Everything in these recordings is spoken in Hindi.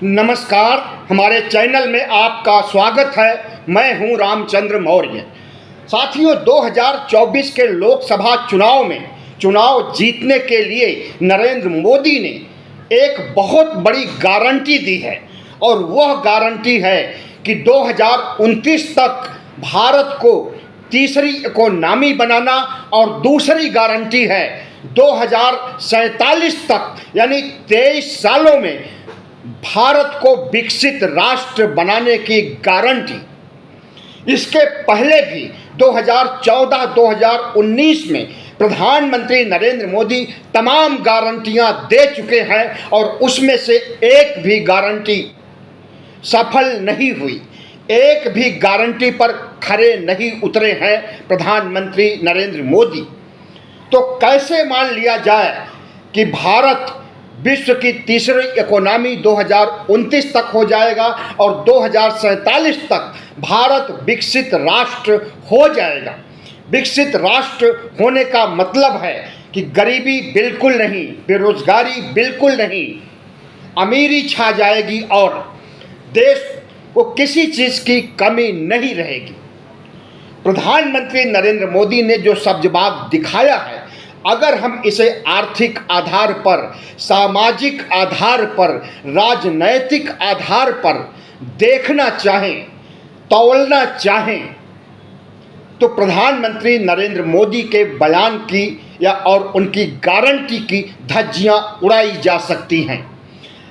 नमस्कार, हमारे चैनल में आपका स्वागत है। मैं हूं रामचंद्र मौर्य। साथियों, 2024 के लोकसभा चुनाव में चुनाव जीतने के लिए नरेंद्र मोदी ने एक बहुत बड़ी गारंटी दी है और वह गारंटी है कि 2029 तक भारत को तीसरी इकोनॉमी बनाना और दूसरी गारंटी है 2047 तक यानी 23 सालों में भारत को विकसित राष्ट्र बनाने की गारंटी। इसके पहले भी 2014-2019 में प्रधानमंत्री नरेंद्र मोदी तमाम गारंटियां दे चुके हैं और उसमें से एक भी गारंटी सफल नहीं हुई, एक भी गारंटी पर खरे नहीं उतरे हैं प्रधानमंत्री नरेंद्र मोदी। तो कैसे मान लिया जाए कि भारत विश्व की तीसरी इकोनॉमी 2029 तक हो जाएगा और 2047 तक भारत विकसित राष्ट्र हो जाएगा। विकसित राष्ट्र होने का मतलब है कि गरीबी बिल्कुल नहीं, बेरोजगारी बिल्कुल नहीं, अमीरी छा जाएगी और देश को किसी चीज़ की कमी नहीं रहेगी। प्रधानमंत्री नरेंद्र मोदी ने जो सब्ज़बाग दिखाया है, अगर हम इसे आर्थिक आधार पर, सामाजिक आधार पर, राजनैतिक आधार पर देखना चाहें, तौलना चाहें, तो प्रधानमंत्री नरेंद्र मोदी के बयान की और उनकी गारंटी की धज्जियां उड़ाई जा सकती हैं।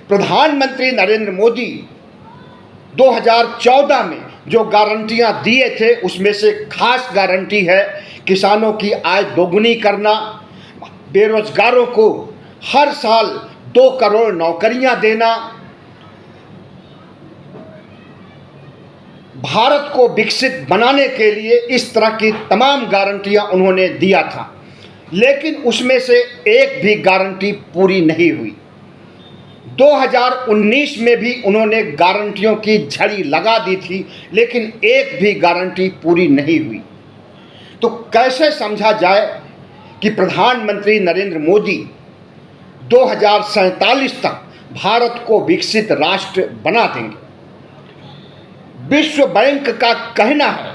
प्रधानमंत्री नरेंद्र मोदी 2014 में जो गारंटियां दिए थे उसमें से खास गारंटी है किसानों की आय दोगुनी करना, बेरोजगारों को हर साल 2 करोड़ नौकरियां देना, भारत को विकसित बनाने के लिए इस तरह की तमाम गारंटियां उन्होंने दिया था। लेकिन उसमें से एक भी गारंटी पूरी नहीं हुई। 2019 में भी उन्होंने गारंटियों की झड़ी लगा दी थी, लेकिन एक भी गारंटी पूरी नहीं हुई। तो कैसे समझा जाए कि प्रधानमंत्री नरेंद्र मोदी 2047 तक भारत को विकसित राष्ट्र बना देंगे? विश्व बैंक का कहना है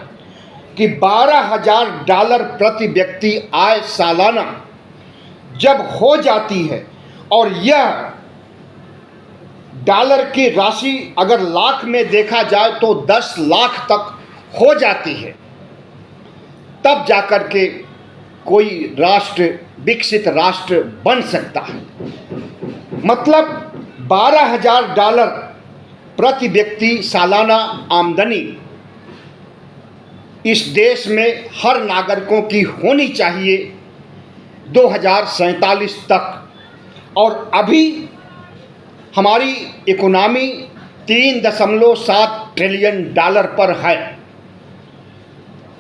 कि $12,000 प्रति व्यक्ति आय सालाना जब हो जाती है और यह डॉलर की राशि अगर लाख में देखा जाए तो 10 लाख तक हो जाती है, तब जाकर के कोई राष्ट्र विकसित राष्ट्र बन सकता है। मतलब $12,000 प्रति व्यक्ति सालाना आमदनी इस देश में हर नागरिकों की होनी चाहिए 2047 तक। और अभी हमारी इकोनॉमी $3.7 ट्रिलियन पर है।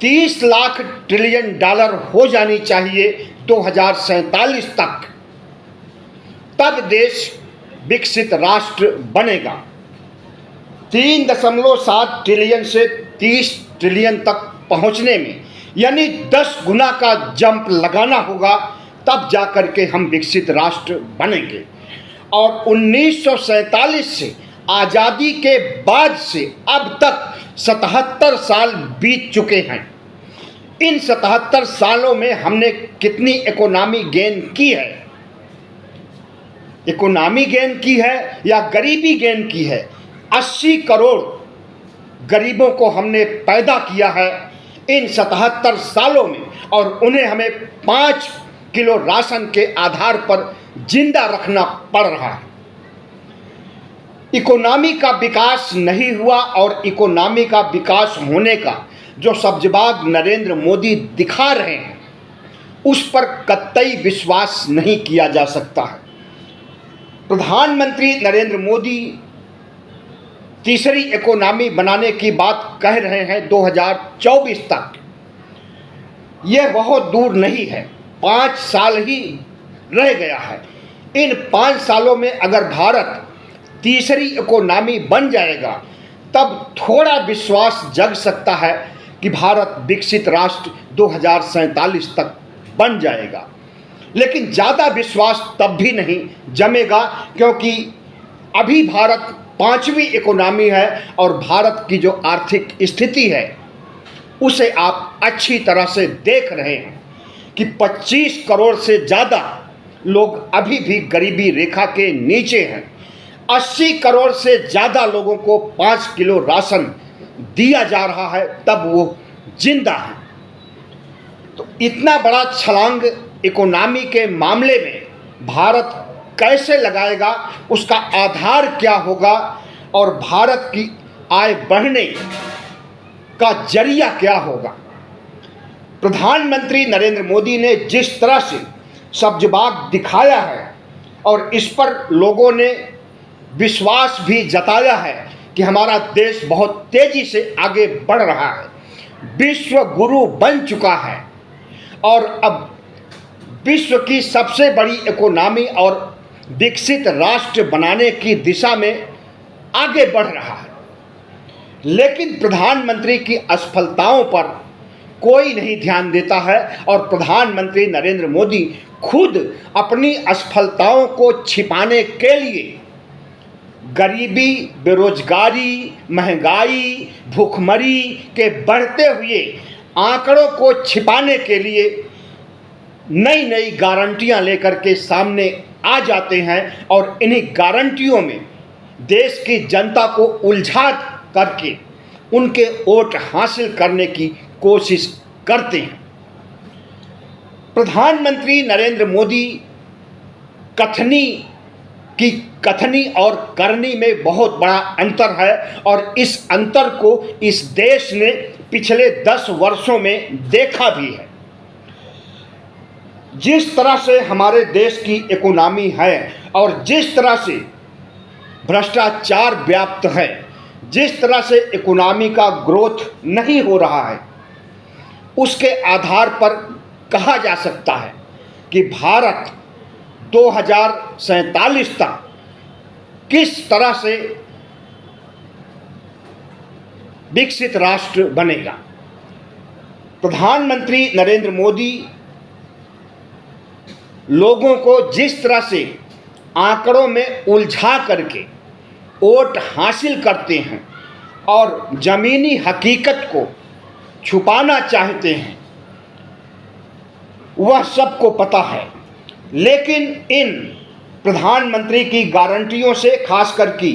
30 लाख ट्रिलियन डॉलर हो जानी चाहिए 2047 तक, तब देश विकसित राष्ट्र बनेगा। 3.7 ट्रिलियन से 30 ट्रिलियन तक पहुंचने में यानी 10 गुना का जंप लगाना होगा, तब जाकर के हम विकसित राष्ट्र बनेंगे। और 1947 से आज़ादी के बाद से अब तक 77 साल बीत चुके हैं। इन 77 सालों में हमने कितनी इकोनॉमी गेन की है? इकोनॉमी गेन की है या गरीबी गेन की है? 80 करोड़ गरीबों को हमने पैदा किया है इन 77 सालों में और उन्हें हमें 5 किलो राशन के आधार पर जिंदा रखना पड़ रहा है। इकोनॉमी का विकास नहीं हुआ और इकोनॉमी का विकास होने का जो सब्ज़बाग नरेंद्र मोदी दिखा रहे हैं उस पर कतई विश्वास नहीं किया जा सकता है। प्रधानमंत्री नरेंद्र मोदी तीसरी इकोनॉमी बनाने की बात कह रहे हैं 2024 तक। यह बहुत दूर नहीं है, 5 साल ही रह गया है। इन 5 सालों में अगर भारत तीसरी इकोनॉमी बन जाएगा तब थोड़ा विश्वास जग सकता है कि भारत विकसित राष्ट्र 2047 तक बन जाएगा। लेकिन ज़्यादा विश्वास तब भी नहीं जमेगा, क्योंकि अभी भारत पांचवी इकोनॉमी है और भारत की जो आर्थिक स्थिति है उसे आप अच्छी तरह से देख रहे हैं कि 25 करोड़ से ज़्यादा लोग अभी भी गरीबी रेखा के नीचे हैं। 80 करोड़ से ज़्यादा लोगों को 5 किलो राशन दिया जा रहा है, तब वो जिंदा है। तो इतना बड़ा छलांग इकोनॉमी के मामले में भारत कैसे लगाएगा, उसका आधार क्या होगा और भारत की आय बढ़ने का जरिया क्या होगा। प्रधानमंत्री नरेंद्र मोदी ने जिस तरह से सब्जबाग दिखाया है और इस पर लोगों ने विश्वास भी जताया है कि हमारा देश बहुत तेजी से आगे बढ़ रहा है, विश्व गुरु बन चुका है और अब विश्व की सबसे बड़ी इकोनॉमी और विकसित राष्ट्र बनाने की दिशा में आगे बढ़ रहा है। लेकिन प्रधानमंत्री की असफलताओं पर कोई नहीं ध्यान देता है और प्रधानमंत्री नरेंद्र मोदी खुद अपनी असफलताओं को छिपाने के लिए गरीबी, बेरोजगारी, महंगाई, भूखमरी के बढ़ते हुए आंकड़ों को छिपाने के लिए नई नई गारंटियां लेकर के सामने आ जाते हैं और इन्हीं गारंटियों में देश की जनता को उलझा करके उनके वोट हासिल करने की कोशिश करते हैं। प्रधानमंत्री नरेंद्र मोदी कथनी और करनी में बहुत बड़ा अंतर है और इस अंतर को इस देश ने पिछले 10 वर्षों में देखा भी है। जिस तरह से हमारे देश की इकोनॉमी है और जिस तरह से भ्रष्टाचार व्याप्त है, जिस तरह से इकोनॉमी का ग्रोथ नहीं हो रहा है, उसके आधार पर कहा जा सकता है कि भारत 2047 तक किस तरह से विकसित राष्ट्र बनेगा। प्रधानमंत्री नरेंद्र मोदी लोगों को जिस तरह से आंकड़ों में उलझा करके वोट हासिल करते हैं और ज़मीनी हकीकत को छुपाना चाहते हैं, वह सबको पता है। लेकिन इन प्रधानमंत्री की गारंटियों से खासकर की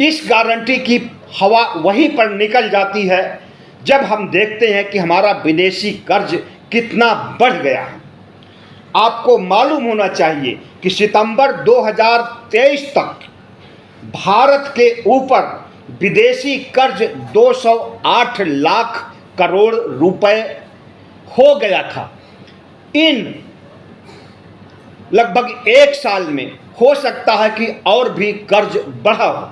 इस गारंटी की हवा वहीं पर निकल जाती है जब हम देखते हैं कि हमारा विदेशी कर्ज कितना बढ़ गया है। आपको मालूम होना चाहिए कि सितंबर 2023 तक भारत के ऊपर विदेशी कर्ज 208 लाख करोड़ रुपए हो गया था। इन लगभग 1 साल में हो सकता है कि और भी कर्ज बढ़ा हो,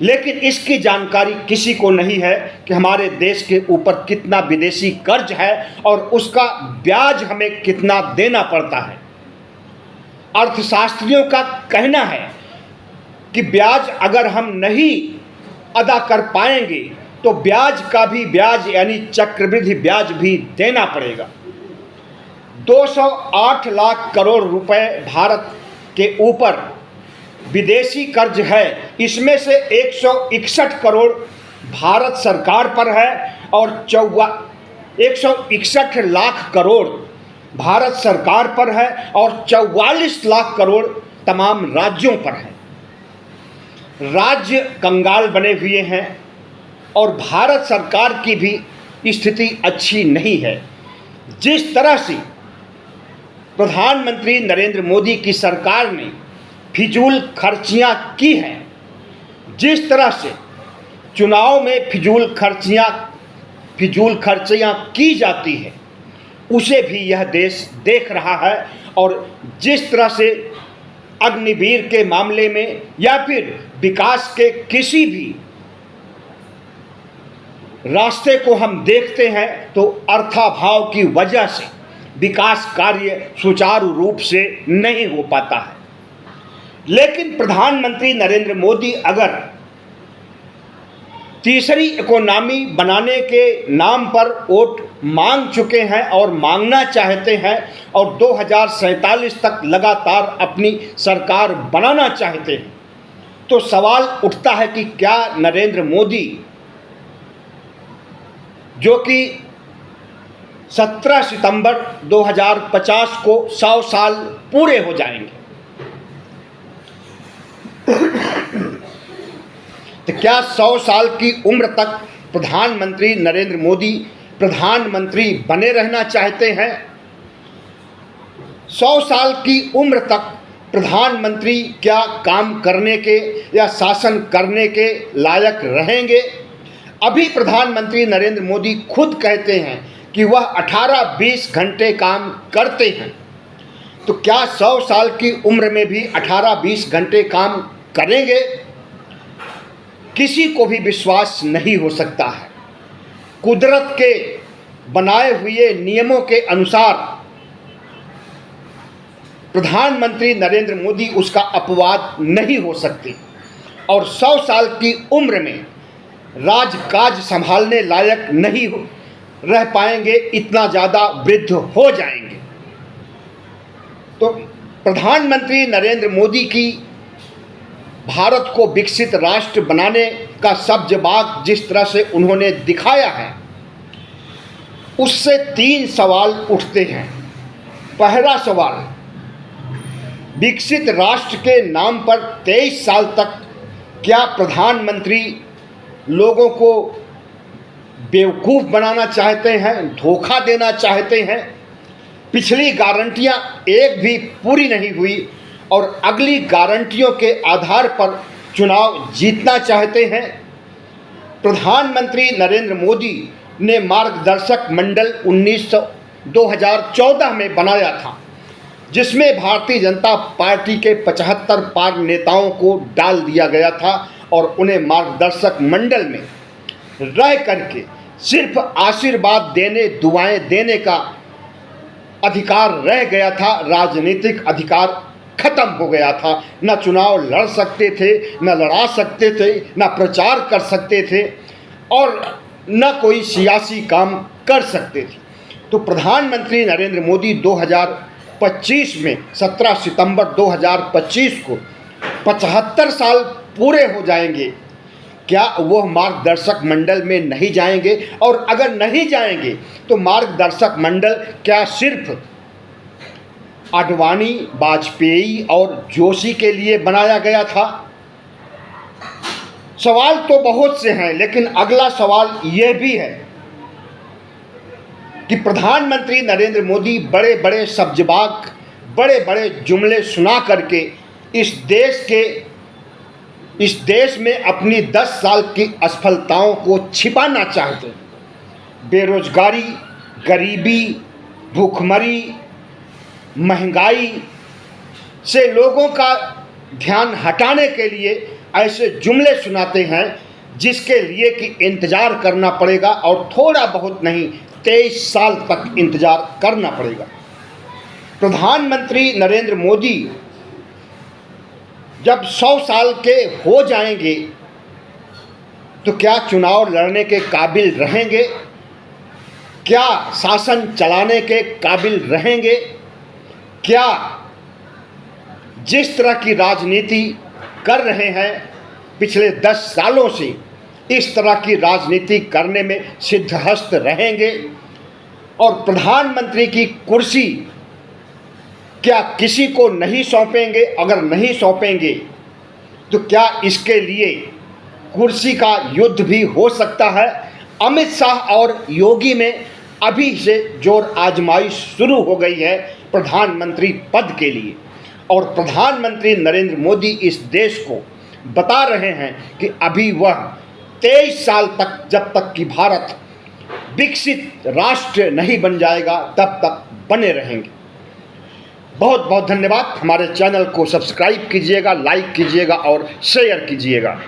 लेकिन इसकी जानकारी किसी को नहीं है कि हमारे देश के ऊपर कितना विदेशी कर्ज है और उसका ब्याज हमें कितना देना पड़ता है। अर्थशास्त्रियों का कहना है कि ब्याज अगर हम नहीं अदा कर पाएंगे तो ब्याज का भी ब्याज यानी चक्रवृद्धि ब्याज भी देना पड़ेगा। 208 लाख करोड़ रुपए भारत के ऊपर विदेशी कर्ज है, इसमें से 161 करोड़ भारत सरकार पर है और 161 लाख करोड़ भारत सरकार पर है और 44 लाख करोड़ तमाम राज्यों पर है। राज्य कंगाल बने हुए हैं और भारत सरकार की भी स्थिति अच्छी नहीं है। जिस तरह से प्रधानमंत्री नरेंद्र मोदी की सरकार ने फिजूल खर्चियाँ की हैं, जिस तरह से चुनाव में फिजूल खर्चियाँ की जाती है, उसे भी यह देश देख रहा है। और जिस तरह से अग्निवीर के मामले में या फिर विकास के किसी भी रास्ते को हम देखते हैं तो अर्थाभाव की वजह से विकास कार्य सुचारू रूप से नहीं हो पाता है। लेकिन प्रधानमंत्री नरेंद्र मोदी अगर तीसरी इकोनॉमी बनाने के नाम पर वोट मांग चुके हैं और मांगना चाहते हैं और 2047 तक लगातार अपनी सरकार बनाना चाहते हैं। तो सवाल उठता है कि क्या नरेंद्र मोदी, जो कि 17 सितंबर 2050 को 100 साल पूरे हो जाएंगे, तो क्या 100 साल की उम्र तक प्रधानमंत्री नरेंद्र मोदी प्रधानमंत्री बने रहना चाहते हैं? 100 साल की उम्र तक प्रधानमंत्री क्या काम करने के या शासन करने के लायक रहेंगे? अभी प्रधानमंत्री नरेंद्र मोदी खुद कहते हैं कि वह 18-20 घंटे काम करते हैं, तो क्या 100 साल की उम्र में भी 18-20 घंटे काम करेंगे? किसी को भी विश्वास नहीं हो सकता है। कुदरत के बनाए हुए नियमों के अनुसार प्रधानमंत्री नरेंद्र मोदी उसका अपवाद नहीं हो सकते और 100 साल की उम्र में राजकाज संभालने लायक नहीं रह पाएंगे, इतना ज़्यादा वृद्ध हो जाएंगे। तो प्रधानमंत्री नरेंद्र मोदी की भारत को विकसित राष्ट्र बनाने का सब्ज-बाग जिस तरह से उन्होंने दिखाया है, उससे 3 सवाल उठते हैं। पहला सवाल, विकसित राष्ट्र के नाम पर 23 साल तक क्या प्रधानमंत्री लोगों को बेवकूफ़ बनाना चाहते हैं, धोखा देना चाहते हैं? पिछली गारंटियां एक भी पूरी नहीं हुई और अगली गारंटियों के आधार पर चुनाव जीतना चाहते हैं? प्रधानमंत्री नरेंद्र मोदी ने मार्गदर्शक मंडल 2014 में बनाया था, जिसमें भारतीय जनता पार्टी के 75 पार नेताओं को डाल दिया गया था और उन्हें मार्गदर्शक मंडल में रह करके सिर्फ आशीर्वाद देने, दुआएं देने का अधिकार रह गया था। राजनीतिक अधिकार खत्म हो गया था। न चुनाव लड़ सकते थे, न लड़ा सकते थे, न प्रचार कर सकते थे और न कोई सियासी काम कर सकते थे। तो प्रधानमंत्री नरेंद्र मोदी 2025 में 17 सितंबर 2025 को 75 साल पूरे हो जाएंगे। क्या वह मार्गदर्शक मंडल में नहीं जाएंगे? और अगर नहीं जाएंगे तो मार्गदर्शक मंडल क्या सिर्फ आडवाणी, वाजपेयी और जोशी के लिए बनाया गया था? सवाल तो बहुत से हैं, लेकिन अगला सवाल यह भी है कि प्रधानमंत्री नरेंद्र मोदी बड़े बड़े सब्जबाग, बड़े बड़े जुमले सुना करके इस देश में अपनी 10 साल की असफलताओं को छिपाना चाहते हैं। बेरोजगारी, गरीबी, भूखमरी, महंगाई से लोगों का ध्यान हटाने के लिए ऐसे जुमले सुनाते हैं जिसके लिए कि इंतज़ार करना पड़ेगा और थोड़ा बहुत नहीं 23 साल तक इंतज़ार करना पड़ेगा। प्रधानमंत्री नरेंद्र मोदी जब 100 साल के हो जाएंगे तो क्या चुनाव लड़ने के काबिल रहेंगे? क्या शासन चलाने के काबिल रहेंगे? क्या जिस तरह की राजनीति कर रहे हैं पिछले 10 सालों से, इस तरह की राजनीति करने में सिद्धहस्त रहेंगे? और प्रधानमंत्री की कुर्सी क्या किसी को नहीं सौंपेंगे? अगर नहीं सौंपेंगे तो क्या इसके लिए कुर्सी का युद्ध भी हो सकता है? अमित शाह और योगी में अभी से जोर आजमाइश शुरू हो गई है प्रधानमंत्री पद के लिए और प्रधानमंत्री नरेंद्र मोदी इस देश को बता रहे हैं कि अभी वह 23 साल तक, जब तक कि भारत विकसित राष्ट्र नहीं बन जाएगा, तब तक बने रहेंगे। बहुत बहुत धन्यवाद। हमारे चैनल को सब्सक्राइब कीजिएगा, लाइक कीजिएगा और शेयर कीजिएगा।